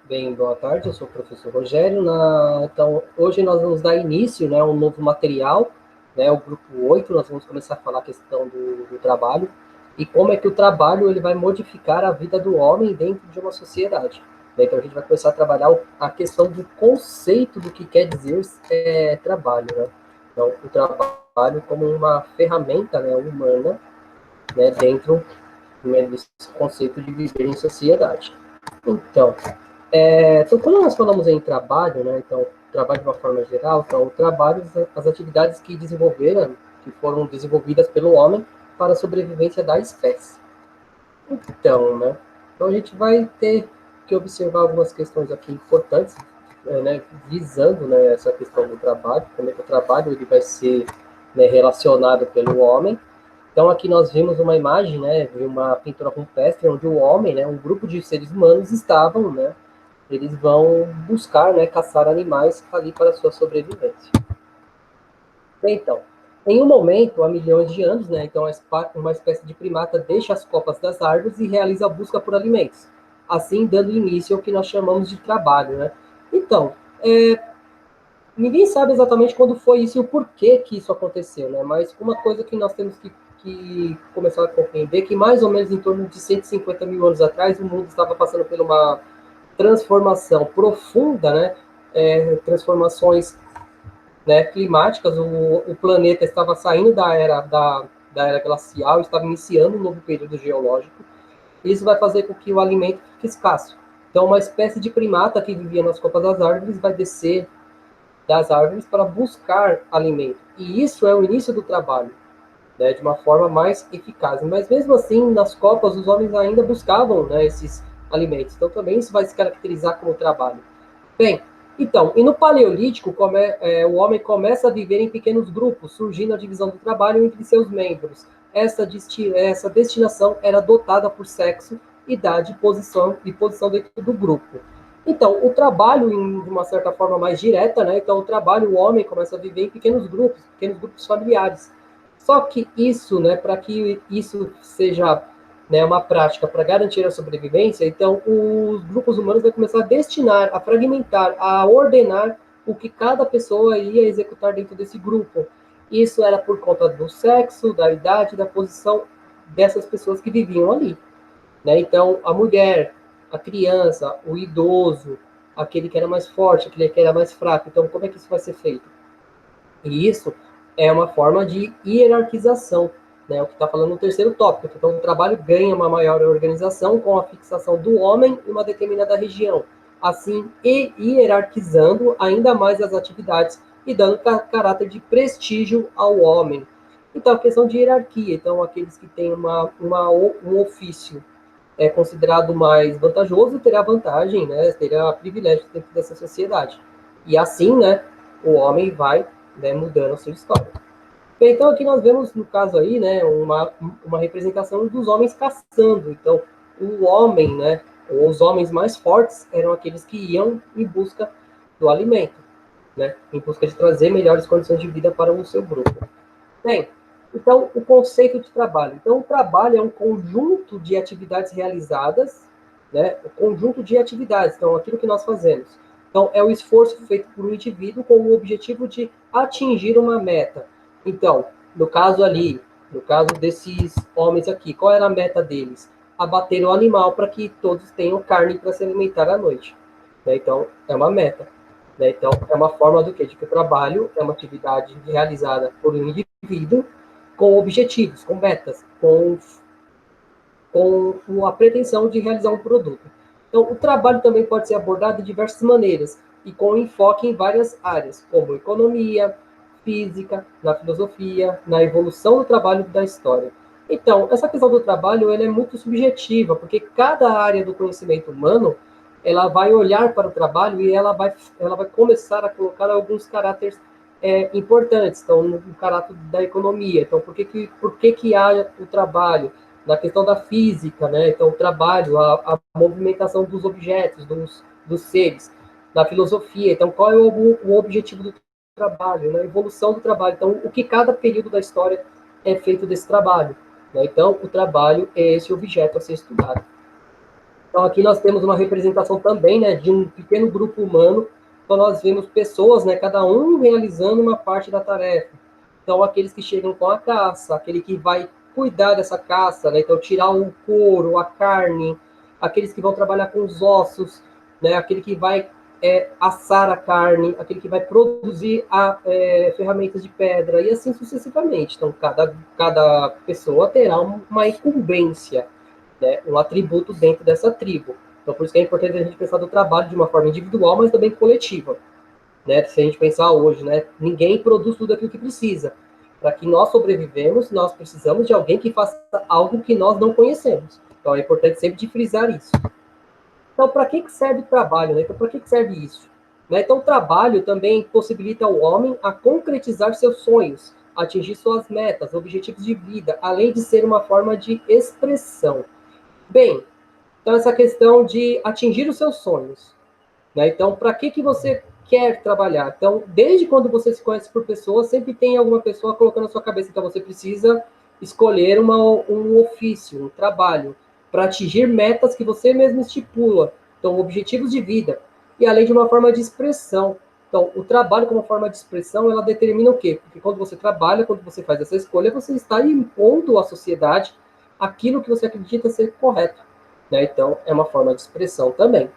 Bem, boa tarde, eu sou o professor Rogério. Então, hoje nós vamos dar início, né, a um novo material, né, o grupo 8. Nós vamos começar a falar a questão do trabalho e como é que o trabalho ele vai modificar a vida do homem dentro de uma sociedade. Então, a gente vai começar a trabalhar a questão do conceito do que quer dizer trabalho. Né? Então, o trabalho como uma ferramenta, né, humana, né, dentro, né, desse conceito de viver em sociedade. Então, quando nós falamos em trabalho, né, então, trabalho de uma forma geral, então, o trabalho, as atividades que foram desenvolvidas pelo homem para a sobrevivência da espécie. Então, né, então a gente vai ter que observar algumas questões aqui importantes, né, visando, né, essa questão do trabalho, como é que o trabalho ele vai ser, né, relacionado pelo homem. Então, aqui nós vimos uma imagem, né, de uma pintura rupestre, onde o homem, né, um grupo de seres humanos estavam, né, eles vão buscar, né, caçar animais ali para a sua sobrevivência. Então, em um momento, há milhões de anos, né, então uma espécie de primata deixa as copas das árvores e realiza a busca por alimentos, assim dando início ao que nós chamamos de trabalho, né? Então, ninguém sabe exatamente quando foi isso e o porquê que isso aconteceu, né? Mas uma coisa que nós temos que começar a compreender que mais ou menos em torno de 150 mil anos atrás o mundo estava passando por uma transformação profunda, né? Transformações, né, climáticas, o planeta estava saindo da era glacial, estava iniciando um novo período geológico. Isso vai fazer com que o alimento fique escasso. Então, uma espécie de primata que vivia nas copas das árvores vai descer das árvores para buscar alimento. E isso é o início do trabalho, né, de uma forma mais eficaz. Mas mesmo assim, nas copas, os homens ainda buscavam, né, esses alimentos. Então, também isso vai se caracterizar como trabalho. Bem, então, e no Paleolítico, o homem começa a viver em pequenos grupos, surgindo a divisão do trabalho entre seus membros. Essa destinação era dotada por sexo, idade e posição dentro do grupo. Então, o trabalho, de uma certa forma mais direta, né? Então, o homem começa a viver em pequenos grupos familiares. Só que isso, né, para que isso seja, né, uma prática para garantir a sobrevivência, então os grupos humanos vão começar a destinar, a fragmentar, a ordenar o que cada pessoa ia executar dentro desse grupo. Isso era por conta do sexo, da idade, da posição dessas pessoas que viviam ali. Né? Então, a mulher, a criança, o idoso, aquele que era mais forte, aquele que era mais fraco. Então, como é que isso vai ser feito? E isso é uma forma de hierarquização, né? O que está falando no terceiro tópico. Então, o trabalho ganha uma maior organização com a fixação do homem em uma determinada região, assim, e hierarquizando ainda mais as atividades e dando caráter de prestígio ao homem. Então, a questão de hierarquia. Então, aqueles que têm um ofício considerado mais vantajoso terá vantagem, né? Terá privilégio dentro dessa sociedade. E assim, né, o homem vai, né, mudando a sua história. Então aqui nós vemos, no caso aí, né, uma representação dos homens caçando. Então o homem, né, ou os homens mais fortes eram aqueles que iam em busca do alimento, né, em busca de trazer melhores condições de vida para o seu grupo. Bem, então o conceito de trabalho. Então o trabalho é um conjunto de atividades realizadas, né, o conjunto de atividades, então aquilo que nós fazemos. Então é o esforço feito por um indivíduo com o objetivo de atingir uma meta. Então, no caso desses homens aqui, qual era a meta deles? Abater o animal para que todos tenham carne para se alimentar à noite. Né? Então, é uma meta. Né? Então, é uma forma do quê? De que o trabalho é uma atividade realizada por um indivíduo com objetivos, com metas, com a pretensão de realizar um produto. Então, o trabalho também pode ser abordado de diversas maneiras e com enfoque em várias áreas, como economia, física, na filosofia, na evolução do trabalho da história. Então, essa questão do trabalho ela é muito subjetiva, porque cada área do conhecimento humano ela vai olhar para o trabalho e ela vai começar a colocar alguns caráteres importantes. Então, no caráter da economia. Então, por que há o trabalho? Na questão da física, né? Então, o trabalho, a movimentação dos objetos, dos seres. Na filosofia, então, qual é o objetivo do trabalho, né? A evolução do trabalho. Então, o que cada período da história é feito desse trabalho. Né? Então, o trabalho é esse objeto a ser estudado. Então, aqui nós temos uma representação também, né, de um pequeno grupo humano. Então, nós vemos pessoas, né, cada um realizando uma parte da tarefa. Então, aqueles que chegam com a caça, aquele que vai cuidar dessa caça, né, então tirar o couro, a carne, aqueles que vão trabalhar com os ossos, né, aquele que vai assar a carne, aquele que vai produzir ferramentas de pedra, e assim sucessivamente. Então, cada pessoa terá uma incumbência, né, um atributo dentro dessa tribo. Então, por isso que é importante a gente pensar do trabalho de uma forma individual, mas também coletiva. Né? Se a gente pensar hoje, né, ninguém produz tudo aquilo que precisa. Para que nós sobrevivemos, nós precisamos de alguém que faça algo que nós não conhecemos. Então, é importante sempre de frisar isso. Então, para que serve o trabalho? Né? Então, para que serve isso? Né? Então, o trabalho também possibilita ao homem a concretizar seus sonhos, atingir suas metas, objetivos de vida, além de ser uma forma de expressão. Bem, então essa questão de atingir os seus sonhos, né? Então, para que você quer trabalhar? Então, desde quando você se conhece por pessoas, sempre tem alguma pessoa colocando na sua cabeça, então você precisa escolher um ofício, um trabalho, para atingir metas que você mesmo estipula, então, objetivos de vida, e além de uma forma de expressão. Então, o trabalho como forma de expressão, ela determina o quê? Porque quando você trabalha, quando você faz essa escolha, você está impondo à sociedade aquilo que você acredita ser correto, né? Então, é uma forma de expressão também.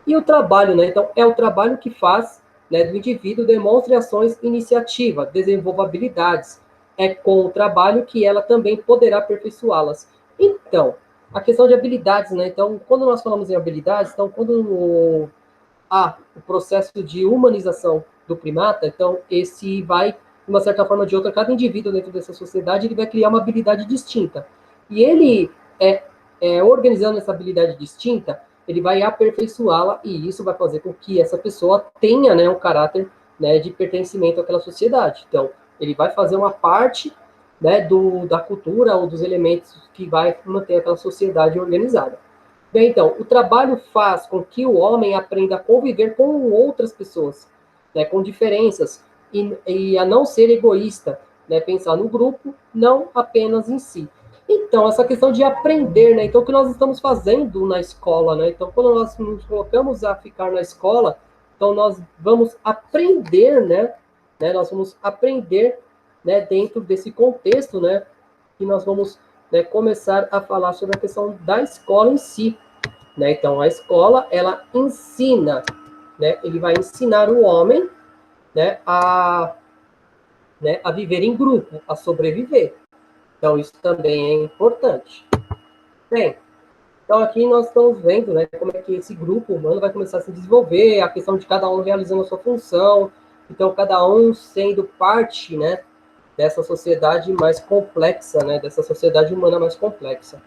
E o trabalho, né? Então, é o trabalho que faz, né, do indivíduo demonstre ações iniciativa, desenvolva habilidades. É com o trabalho que ela também poderá aperfeiçoá-las. Então, a questão de habilidades, né? Então, quando nós falamos em habilidades, então, quando o processo de humanização do primata, então, esse vai, de uma certa forma ou de outra, cada indivíduo dentro dessa sociedade, ele vai criar uma habilidade distinta. E ele, organizando essa habilidade distinta, ele vai aperfeiçoá-la, e isso vai fazer com que essa pessoa tenha, né, um caráter, né, de pertencimento àquela sociedade. Então, ele vai fazer uma parte, né, da cultura ou dos elementos que vai manter aquela sociedade organizada. Bem, então, o trabalho faz com que o homem aprenda a conviver com outras pessoas, né, com diferenças, e a não ser egoísta, né, pensar no grupo, não apenas em si. Então, essa questão de aprender, né? Então, o que nós estamos fazendo na escola, né? Então, quando nós nos colocamos a ficar na escola, então nós vamos aprender, né? Nós vamos aprender, né, dentro desse contexto, né? Que nós vamos, né, começar a falar sobre a questão da escola em si, né? Então, a escola, ela ensina, né? Ele vai ensinar o homem, né, a viver em grupo, a sobreviver. Então, isso também é importante. Bem, então aqui nós estamos vendo, né, como é que esse grupo humano vai começar a se desenvolver, a questão de cada um realizando a sua função, então cada um sendo parte, né, dessa sociedade mais complexa, né, dessa sociedade humana mais complexa.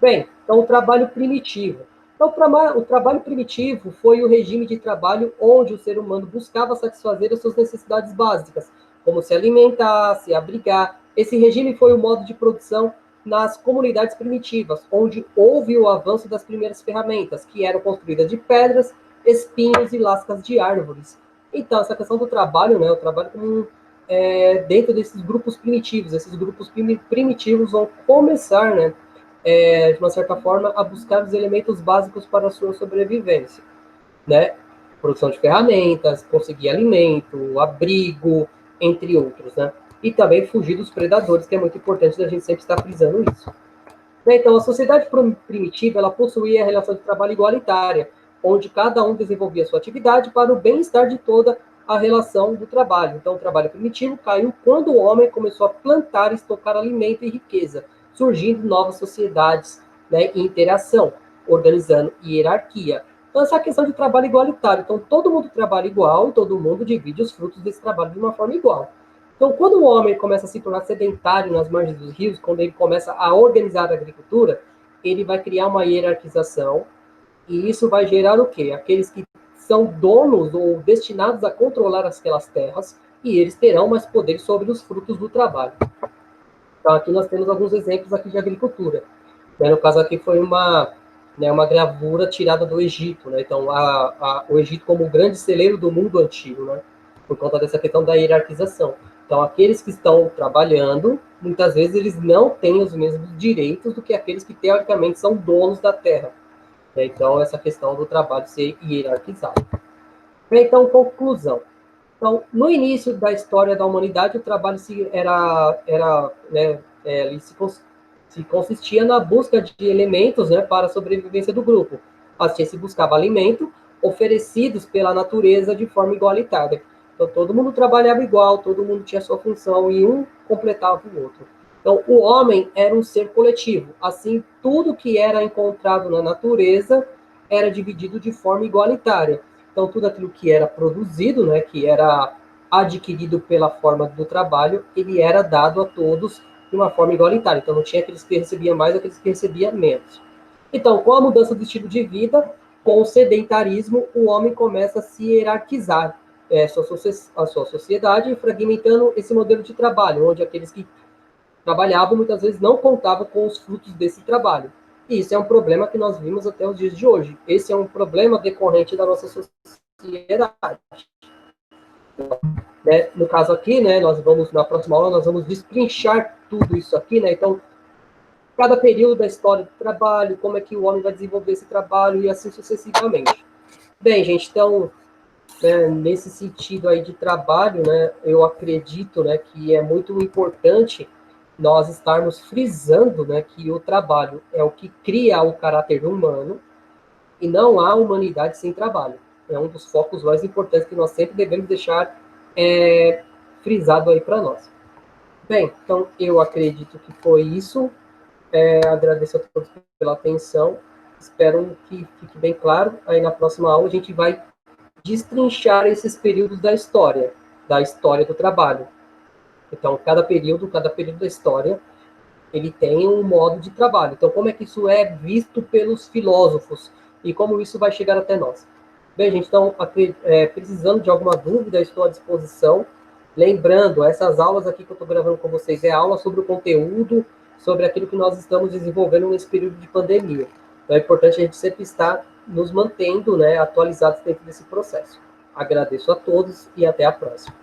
Bem, então o trabalho primitivo. Então, o trabalho primitivo foi o regime de trabalho onde o ser humano buscava satisfazer as suas necessidades básicas, como se alimentar, se abrigar. Esse regime foi o modo de produção nas comunidades primitivas, onde houve o avanço das primeiras ferramentas, que eram construídas de pedras, espinhos e lascas de árvores. Então, essa questão do trabalho, né, o trabalho como dentro desses grupos primitivos, esses grupos primitivos vão começar, né, de uma certa forma, a buscar os elementos básicos para a sua sobrevivência, né? Produção de ferramentas, conseguir alimento, abrigo, entre outros, né? E também fugir dos predadores, que é muito importante a gente sempre estar frisando isso. Então, a sociedade primitiva, ela possuía a relação de trabalho igualitária, onde cada um desenvolvia sua atividade para o bem-estar de toda a relação do trabalho. Então, o trabalho primitivo caiu quando o homem começou a plantar e estocar alimento e riqueza, surgindo novas sociedades, né, e interação, organizando hierarquia. Então, essa questão de trabalho igualitário. Então, todo mundo trabalha igual, todo mundo divide os frutos desse trabalho de uma forma igual. Então, quando o homem começa a se tornar sedentário nas margens dos rios, quando ele começa a organizar a agricultura, ele vai criar uma hierarquização, e isso vai gerar o quê? Aqueles que são donos ou destinados a controlar aquelas terras, e eles terão mais poder sobre os frutos do trabalho. Então, aqui nós temos alguns exemplos aqui de agricultura. No caso aqui foi uma gravura tirada do Egito, né? Então, o Egito como o grande celeiro do mundo antigo, né? Por conta dessa questão da hierarquização. Então, aqueles que estão trabalhando, muitas vezes eles não têm os mesmos direitos do que aqueles que, teoricamente, são donos da terra. Então, essa questão do trabalho ser hierarquizado. Então, conclusão. Então, no início da história da humanidade, o trabalho se consistia na busca de elementos, né, para a sobrevivência do grupo. Assim, se buscava alimento oferecidos pela natureza de forma igualitária. Então, todo mundo trabalhava igual, todo mundo tinha sua função e um completava o outro. Então, o homem era um ser coletivo. Assim, tudo que era encontrado na natureza era dividido de forma igualitária. Então, tudo aquilo que era produzido, né, que era adquirido pela forma do trabalho, ele era dado a todos de uma forma igualitária. Então, não tinha aqueles que recebiam mais, aqueles que recebiam menos. Então, com a mudança do estilo de vida, com o sedentarismo, o homem começa a se hierarquizar a sua sociedade, fragmentando esse modelo de trabalho, onde aqueles que trabalhavam muitas vezes não contavam com os frutos desse trabalho. E isso é um problema que nós vimos até os dias de hoje. Esse é um problema decorrente da nossa sociedade. Né? No caso aqui, né, na próxima aula, nós vamos destrinchar tudo isso aqui, né? Então, cada período da história do trabalho, como é que o homem vai desenvolver esse trabalho e assim sucessivamente. Bem, gente, então, nesse sentido aí de trabalho, né, eu acredito, né, que é muito importante nós estarmos frisando, né, que o trabalho é o que cria o caráter humano e não há humanidade sem trabalho. É um dos focos mais importantes que nós sempre devemos deixar frisado aí para nós. Bem, então eu acredito que foi isso. Agradeço a todos pela atenção. Espero que fique bem claro. Aí na próxima aula a gente vai destrinchar esses períodos da história do trabalho. Então, cada período da história, ele tem um modo de trabalho. Então, como é que isso é visto pelos filósofos e como isso vai chegar até nós? Bem, gente, então, precisando de alguma dúvida, estou à disposição. Lembrando, essas aulas aqui que eu estou gravando com vocês é aula sobre o conteúdo, sobre aquilo que nós estamos desenvolvendo nesse período de pandemia. Então, é importante a gente sempre estar nos mantendo, né, atualizados dentro desse processo. Agradeço a todos e até a próxima.